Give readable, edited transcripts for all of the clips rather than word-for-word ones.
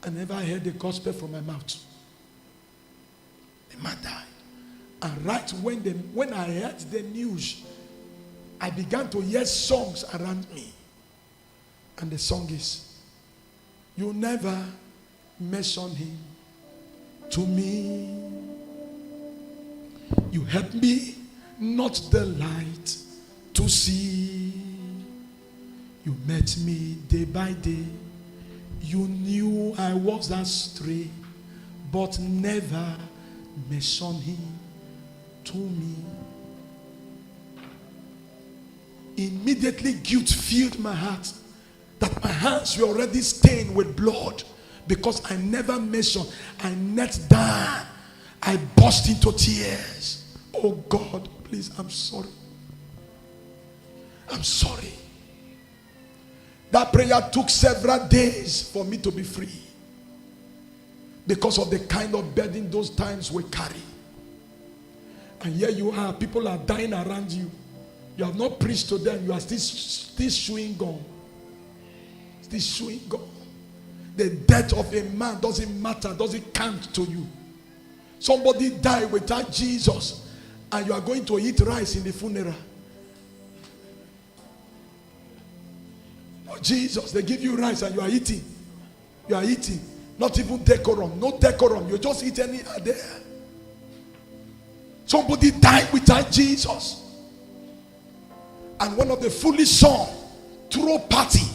I never heard the gospel from my mouth. The man died. And right when I heard the news, I began to hear songs around me. And the song is, you never mention him to me. You help me not the light to see. You met me day by day. You knew I was astray, but never mention him to me. Immediately guilt filled my heart that my hands were already stained with blood because I never mentioned. I knelt down. I burst into tears. Oh God, please, I'm sorry. I'm sorry. That prayer took several days for me to be free because of the kind of burden those times we carry. And here you are, people are dying around you. You have not preached to them. You are still chewing gum. Still chewing gum. The death of a man doesn't matter, doesn't count to you. Somebody died without Jesus, and you are going to eat rice in the funeral. No, Jesus, they give you rice and you are eating. You are eating. Not even decorum. No decorum. You just eat any there. Somebody died without Jesus. And one of the foolish songs, throw party,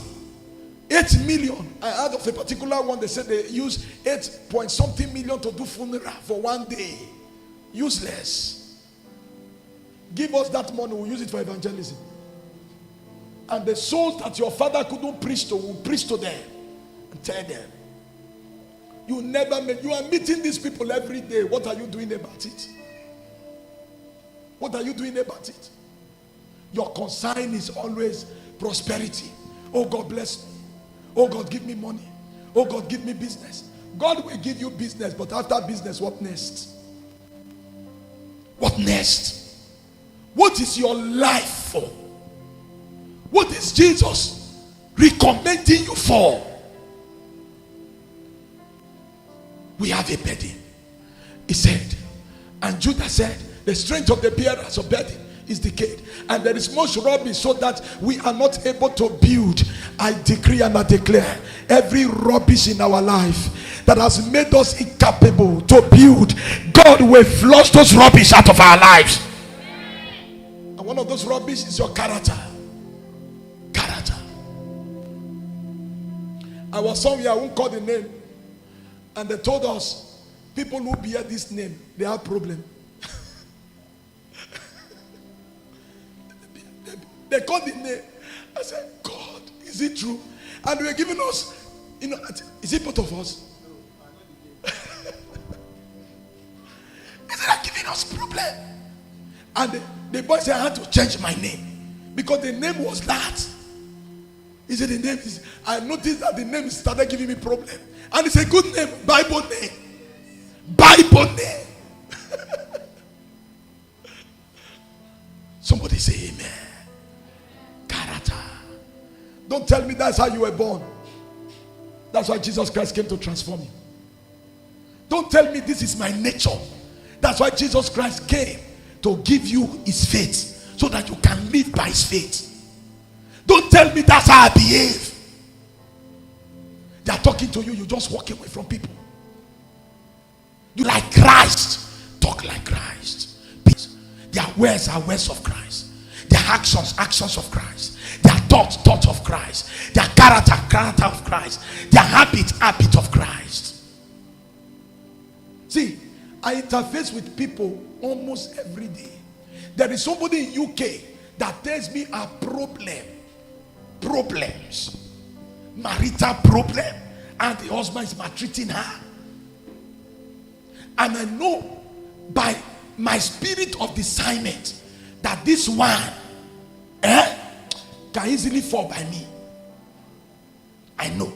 8 million. I heard of a particular one. They said they use 8 point something million to do funeral for one day. Useless. Give us that money, we'll use it for evangelism. And the souls that your father couldn't preach to, will preach to them and tell them. You never met. You are meeting these people every day. What are you doing about it? What are you doing about it? Your concern is always prosperity. Oh God, bless me. Oh God, give me money. Oh God, give me business. God will give you business, but after business, what next? What next? What is your life for? What is Jesus recommending you for? We have a burden. He said, and Judah said, the strength of the bearers of burden is decayed, and there is much rubbish, so that we are not able to build. I decree and I declare, every rubbish in our life that has made us incapable to build, God will flush those rubbish out of our lives. And one of those rubbish is your character. Character. I was somewhere, I won't call the name, and they told us people who bear this name, they have problem. They called the name. I said, God, is it true? And they were giving us, is it both of us? Is it giving us problem? And the boy said, I had to change my name because the name was that. He said, the name is, I noticed that the name started giving me problem. And it's a good name, Bible name. Bible name. Somebody say amen. Character. Don't tell me that's how you were born. That's why Jesus Christ came to transform you. Don't tell me this is my nature. That's why Jesus Christ came to give you his faith, so that you can live by his faith. Don't tell me that's how I behave. They are talking to you, you just walk away from people. You like Christ, talk like Christ. Their words are words of Christ. Their actions, actions of Christ. Their thoughts, thoughts of Christ. Their character, character of Christ. Their habit, habit of Christ. See, I interface with people almost every day. There is somebody in UK that tells me a problems, marital problem, and the husband is maltreating her. And I know by my spirit of discernment that this one can easily fall by me. I know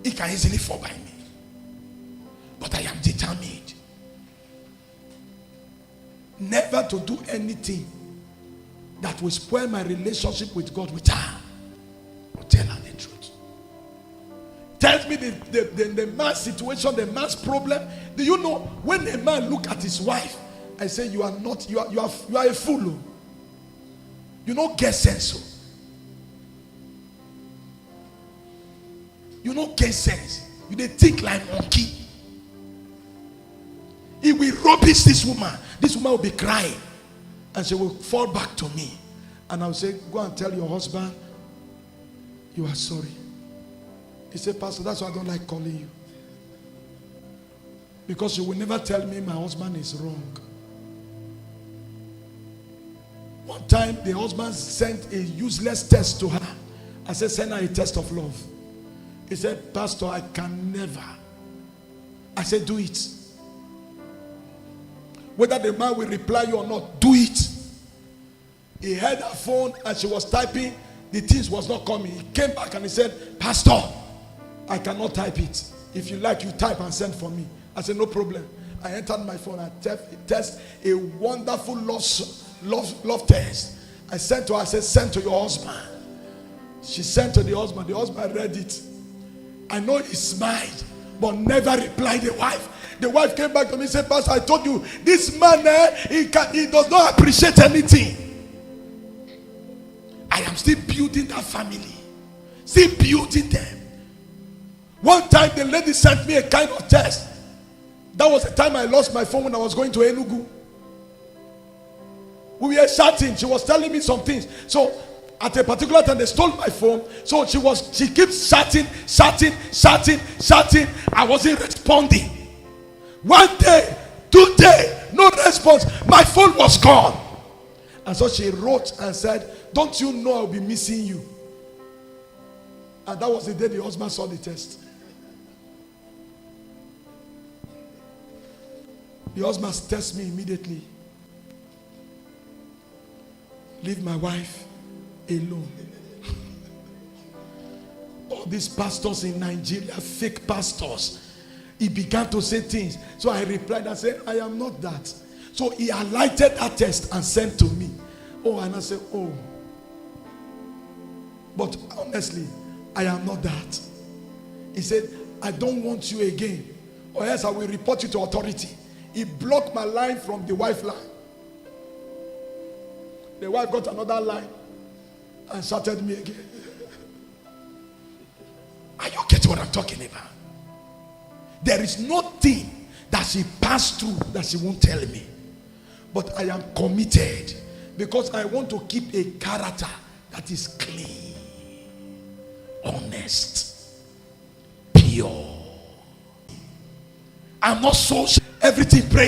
it can easily fall by me, but I am determined never to do anything that will spoil my relationship with God with her. I'll tell her the truth. asked me the man's situation, the man's problem. Do you know when a man look at his wife, I say you are a fool. You don't get sense. You don't get sense. You dey think like monkey. He will rubbish this woman. This woman will be crying. And she will fall back to me. And I will say, go and tell your husband, you are sorry. He said, Pastor, that's why I don't like calling you. Because you will never tell me my husband is wrong. One time, the husband sent a useless test to her. I said, send her a test of love. He said, Pastor, I can never. I said, do it. Whether the man will reply you or not, do it. He had her phone and she was typing. The things was not coming. He came back and he said, Pastor, I cannot type it. If you like, you type and send for me. I said, no problem. I entered my phone. I test a wonderful love test. I sent to her. I said, send to your husband. She sent to the husband. The husband read it. I know he smiled, but never replied the wife. The wife came back to me and said, Pastor, I told you, this man, he does not appreciate anything. I am still building that family. Still building them. One time, the lady sent me a kind of test. That was the time I lost my phone when I was going to Enugu. We were chatting. She was telling me some things. So, at a particular time, they stole my phone. So, she keeps chatting. I wasn't responding. One day, 2 days, no response. My phone was gone. And so she wrote and said, don't you know I'll be missing you? And that was the day the husband saw the test. The husband texted me immediately. Leave my wife alone. All these pastors in Nigeria, fake pastors. He began to say things. So I replied and said, I am not that. So he highlighted that test and sent to me. Oh, and I said, oh. But honestly, I am not that. He said, I don't want you again, or else I will report you to authority. He blocked my line from the wife line. The wife got another line and shouted me again. Are you getting what I'm talking about? There is nothing that she passed through that she won't tell me. But I am committed because I want to keep a character that is clean, honest, pure. I'm not so everything. Pray.